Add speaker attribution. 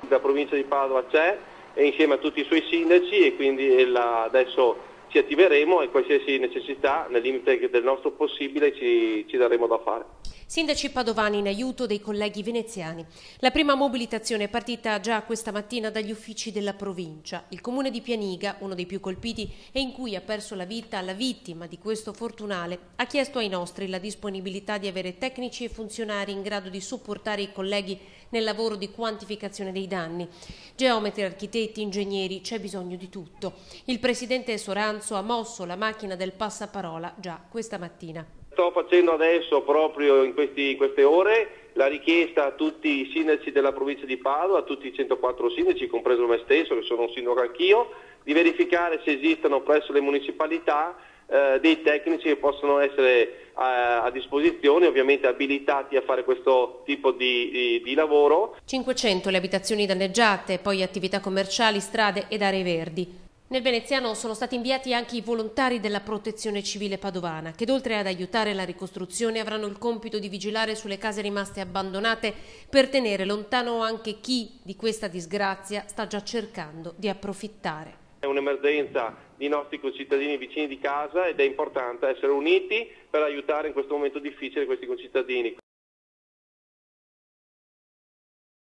Speaker 1: La provincia di Padova c'è e insieme a tutti i suoi sindaci e quindi adesso ci attiveremo e qualsiasi necessità nel limite del nostro possibile ci daremo da fare.
Speaker 2: Sindaci padovani in aiuto dei colleghi veneziani. La prima mobilitazione è partita già questa mattina dagli uffici della provincia. Il comune di Pianiga, uno dei più colpiti e in cui ha perso la vita la vittima di questo fortunale, ha chiesto ai nostri la disponibilità di avere tecnici e funzionari in grado di supportare i colleghi nel lavoro di quantificazione dei danni. Geometri, architetti, ingegneri, c'è bisogno di tutto. Il presidente Soranzo ha mosso la macchina del passaparola già questa mattina.
Speaker 1: Sto facendo adesso, proprio in queste ore, la richiesta a tutti i sindaci della provincia di Padova, a tutti i 104 sindaci, compreso me stesso, che sono un sindaco anch'io, di verificare se esistono presso le municipalità dei tecnici che possono essere a disposizione, ovviamente abilitati a fare questo tipo di lavoro.
Speaker 2: 500 le abitazioni danneggiate, poi attività commerciali, strade ed aree verdi. Nel veneziano sono stati inviati anche i volontari della Protezione Civile padovana, che oltre ad aiutare la ricostruzione avranno il compito di vigilare sulle case rimaste abbandonate per tenere lontano anche chi di questa disgrazia sta già cercando di approfittare.
Speaker 1: È un'emergenza di nostri concittadini vicini di casa ed è importante essere uniti per aiutare in questo momento difficile questi concittadini.